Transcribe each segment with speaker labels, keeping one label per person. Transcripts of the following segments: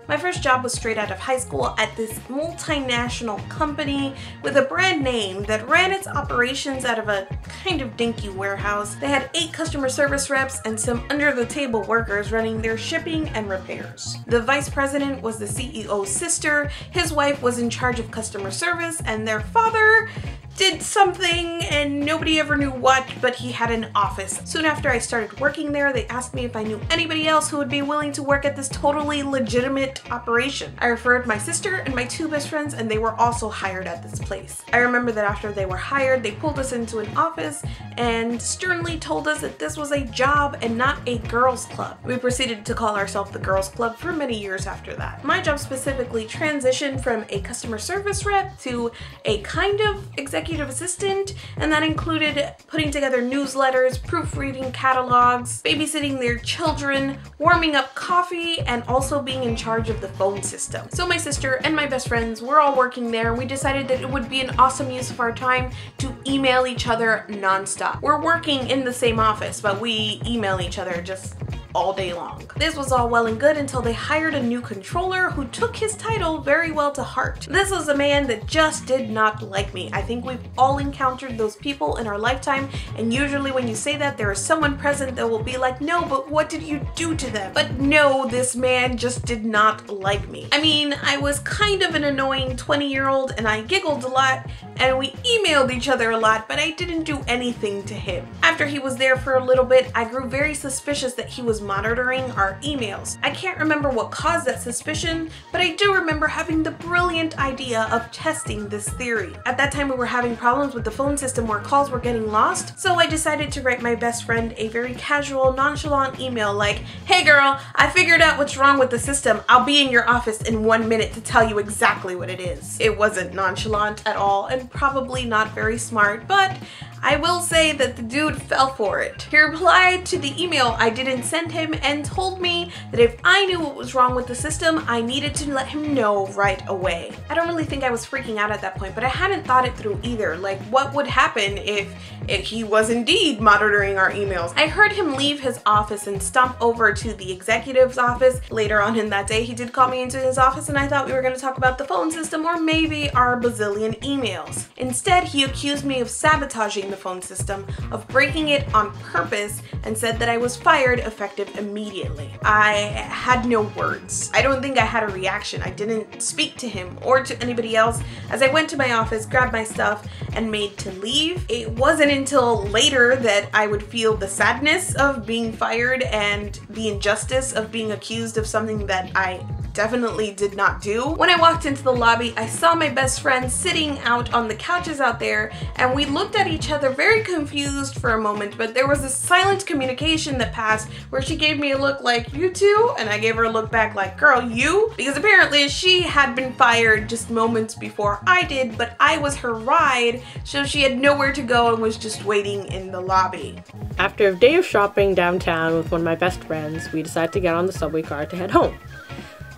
Speaker 1: My first job was straight out of high school at this multinational company with a brand name that ran its operations out of a kind of dinky warehouse. They had 8 customer service reps and some under-the-table workers running their shipping and repairs. The vice president was the CEO's sister, his wife was in charge of customer service, and their father did something and nobody ever knew what, but he had an office. Soon after I started working there, they asked me if I knew anybody else who would be willing to work at this totally legitimate operation. I referred my sister and my 2 best friends, and they were also hired at this place. I remember that after they were hired, they pulled us into an office and sternly told us that this was a job and not a girls' club. We proceeded to call ourselves the girls' club for many years after that. My job specifically transitioned from a customer service rep to a kind of executive assistant, and that included putting together newsletters, proofreading catalogs, babysitting their children, warming up coffee, and also being in charge of the phone system. So my sister and my best friends were all working there, and we decided that it would be an awesome use of our time to email each other nonstop. We're working in the same office, but we email each other just all day long. This was all well and good until they hired a new controller who took his title very well to heart. This was a man that just did not like me. I think we've all encountered those people in our lifetime, and usually when you say that, there is someone present that will be like, no, but what did you do to them? But no, this man just did not like me. I mean, I was kind of an annoying 20-year-old and I giggled a lot and we emailed each other a lot, but I didn't do anything to him. After he was there for a little bit, I grew very suspicious that he was monitoring our emails. I can't remember what caused that suspicion, but I do remember having the brilliant idea of testing this theory. At that time, we were having problems with the phone system where calls were getting lost, so I decided to write my best friend a very casual, nonchalant email like, "Hey girl, I figured out what's wrong with the system. I'll be in your office in 1 minute to tell you exactly what it is." It wasn't nonchalant at all and probably not very smart, but I will say that the dude fell for it. He replied to the email I didn't send him and told me that if I knew what was wrong with the system, I needed to let him know right away. I don't really think I was freaking out at that point, but I hadn't thought it through either. Like, what would happen if he was indeed monitoring our emails? I heard him leave his office and stomp over to the executive's office. Later on in that day, he did call me into his office and I thought we were going to talk about the phone system or maybe our bazillion emails. Instead, he accused me of sabotaging the phone system, of breaking it on purpose, and said that I was fired effective immediately. I had no words. I don't think I had a reaction. I didn't speak to him or to anybody else as I went to my office, grabbed my stuff, and made to leave. It wasn't until later that I would feel the sadness of being fired and the injustice of being accused of something that I definitely did not do. When I walked into the lobby, I saw my best friend sitting out on the couches out there, and we looked at each other very confused for a moment, but there was this silent communication that passed where she gave me a look like, "You too?" And I gave her a look back like, "Girl, you?" Because apparently she had been fired just moments before I did, but I was her ride, so she had nowhere to go and was just waiting in the lobby.
Speaker 2: After a day of shopping downtown with one of my best friends, we decided to get on the subway car to head home.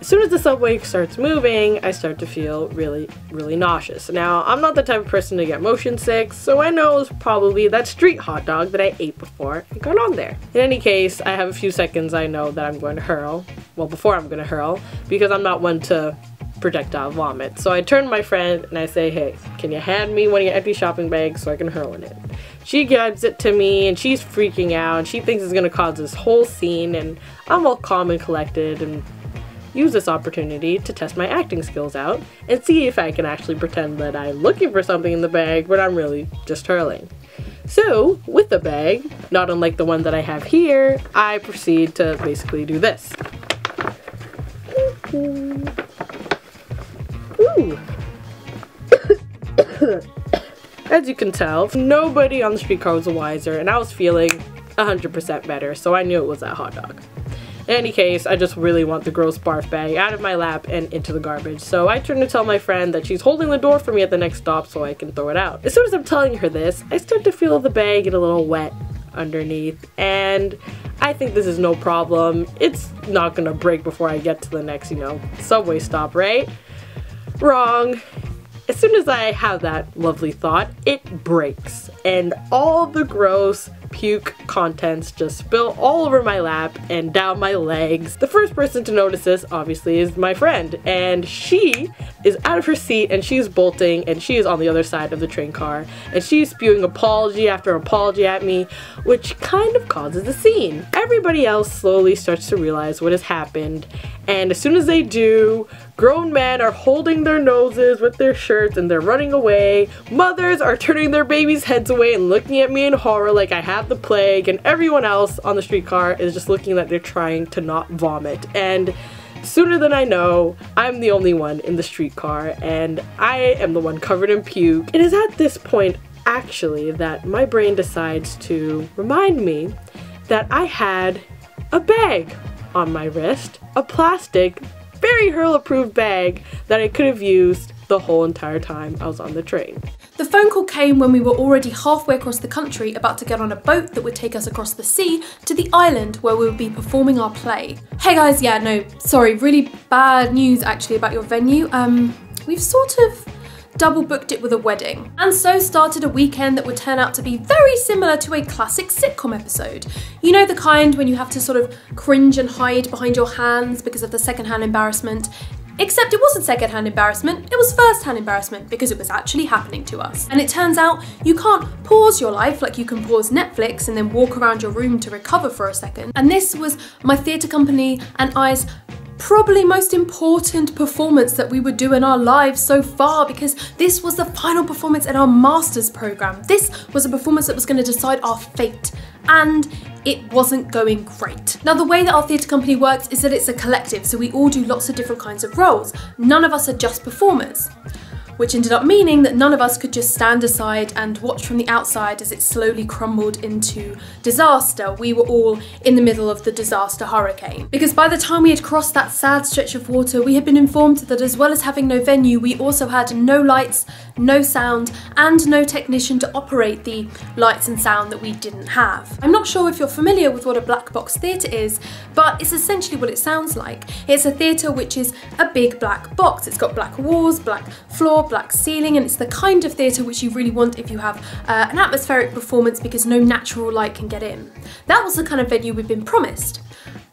Speaker 2: As soon as the subway starts moving, I start to feel really nauseous. Now, I'm not the type of person to get motion sick, so I know it was probably that street hot dog that I ate before I got on there. In any case, I have a few seconds I know that I'm going to hurl. Well, before I'm going to hurl, because I'm not one to projectile vomit. So I turn to my friend and I say, "Hey, can you hand me one of your empty shopping bags so I can hurl in it?" She gives it to me and she's freaking out and she thinks it's going to cause this whole scene, and I'm all calm and collected and use this opportunity to test my acting skills out and see if I can actually pretend that I'm looking for something in the bag, but I'm really just hurling. So, with the bag, not unlike the one that I have here, I proceed to basically do this. Ooh. As you can tell, nobody on the streetcar was wiser, and I was feeling 100% better, so I knew it was that hot dog. In any case, I just really want the gross barf bag out of my lap and into the garbage, so I turn to tell my friend that she's holding the door for me at the next stop so I can throw it out. As soon as I'm telling her this, I start to feel the bag get a little wet underneath, and I think this is no problem. It's not gonna break before I get to the next, subway stop, right? Wrong. As soon as I have that lovely thought, it breaks, and all the gross puke contents just spill all over my lap and down my legs. The first person to notice this, obviously, is my friend, and she is out of her seat and she's bolting, and she is on the other side of the train car, and she's spewing apology after apology at me, which kind of causes a scene. Everybody else slowly starts to realize what has happened, and as soon as they do, grown men are holding their noses with their shirts and they're running away. Mothers are turning their babies' heads away and looking at me in horror like I have the plague, and everyone else on the streetcar is just looking like they're trying to not vomit. And sooner than I know, I'm the only one in the streetcar, and I am the one covered in puke. It is at this point, actually, that my brain decides to remind me that I had a bag on my wrist, a plastic, very Hurl-approved bag that I could have used the whole entire time I was on the train.
Speaker 3: The phone call came when we were already halfway across the country, about to get on a boat that would take us across the sea to the island where we would be performing our play. Hey guys, yeah, no, sorry, really bad news actually about your venue. We've sort of double booked it with a wedding, and so started a weekend that would turn out to be very similar to a classic sitcom episode. You know, the kind when you have to sort of cringe and hide behind your hands because of the secondhand embarrassment. Except it wasn't secondhand embarrassment, it was firsthand embarrassment because it was actually happening to us. And it turns out you can't pause your life like you can pause Netflix and then walk around your room to recover for a second. And this was my theatre company and I's probably most important performance that we would do in our lives so far, because this was the final performance in our master's program. This was a performance that was going to decide our fate, and it wasn't going great. Now, the way that our theatre company works is that it's a collective, so we all do lots of different kinds of roles. None of us are just performers, which ended up meaning that none of us could just stand aside and watch from the outside as it slowly crumbled into disaster. We were all in the middle of the disaster hurricane. Because by the time we had crossed that sad stretch of water, we had been informed that as well as having no venue, we also had no lights, no sound, and no technician to operate the lights and sound that we didn't have. I'm not sure if you're familiar with what a black box theatre is, but it's essentially what it sounds like. It's a theatre which is a big black box. It's got black walls, black floor, black ceiling, and it's the kind of theatre which you really want if you have an atmospheric performance, because no natural light can get in. That was the kind of venue we'd been promised.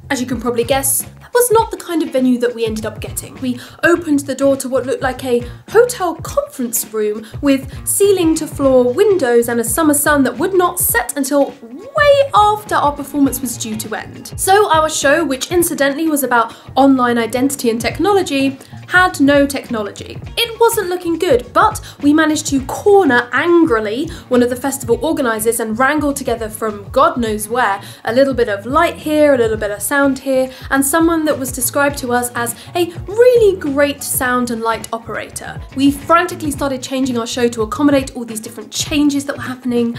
Speaker 3: As you can probably guess, that was not the kind of venue that we ended up getting. We opened the door to what looked like a hotel conference room with ceiling to floor windows and a summer sun that would not set until way after our performance was due to end. So our show, which incidentally was about online identity and technology, had no technology. It wasn't looking good, but we managed to corner angrily one of the festival organisers and wrangle together from God knows where a little bit of light here, a little bit of sound here, and someone that was described to us as a really great sound and light operator. We frantically started changing our show to accommodate all these different changes that were happening.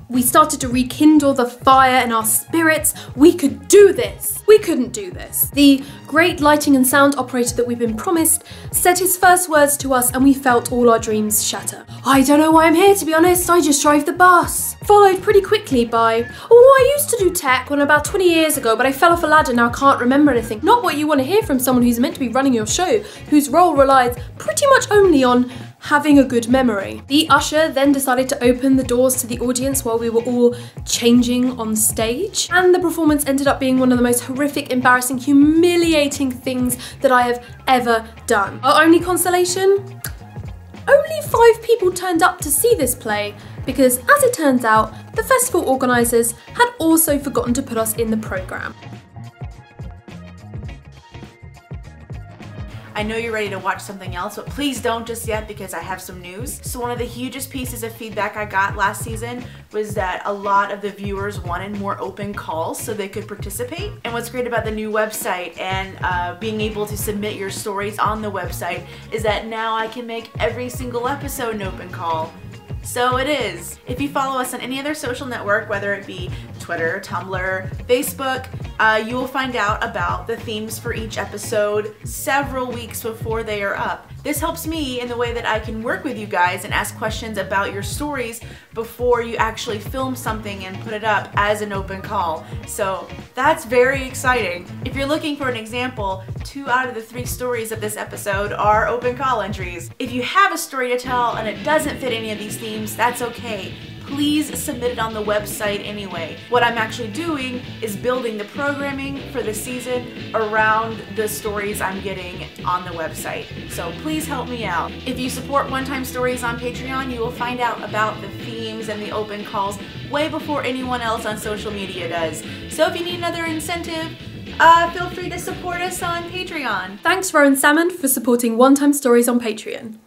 Speaker 3: We started to rekindle the fire in our spirits. We could do this. We couldn't do this. The great lighting and sound operator that we've been promised said his first words to us, and we felt all our dreams shatter. I don't know why I'm here, to be honest. I just drive the bus. Followed pretty quickly by, oh, I used to do tech when about 20 years ago, but I fell off a ladder, now I can't remember anything. Not what you want to hear from someone who's meant to be running your show, whose role relies pretty much only on having a good memory. The usher then decided to open the doors to the audience while we were all changing on stage, and the performance ended up being one of the most horrific, embarrassing, humiliating things that I have ever done. Our only consolation? Only 5 people turned up to see this play, because as it turns out, the festival organisers had also forgotten to put us in the programme.
Speaker 4: I know you're ready to watch something else, but please don't just yet, because I have some news. So one of the hugest pieces of feedback I got last season was that a lot of the viewers wanted more open calls so they could participate. And what's great about the new website and being able to submit your stories on the website is that now I can make every single episode an open call. So it is. If you follow us on any other social network, whether it be Twitter, Tumblr, Facebook, you will find out about the themes for each episode several weeks before they are up. This helps me in the way that I can work with you guys and ask questions about your stories before you actually film something and put it up as an open call. So that's very exciting. If you're looking for an example, 2 out of the 3 stories of this episode are open call entries. If you have a story to tell and it doesn't fit any of these themes, that's okay. please submit it on the website anyway. What I'm actually doing is building the programming for the season around the stories I'm getting on the website. So please help me out. If you support One Time Stories on Patreon, you will find out about the themes and the open calls way before anyone else on social media does. So if you need another incentive, feel free to support us on Patreon.
Speaker 3: Thanks Rowan Salmon for supporting One Time Stories on Patreon.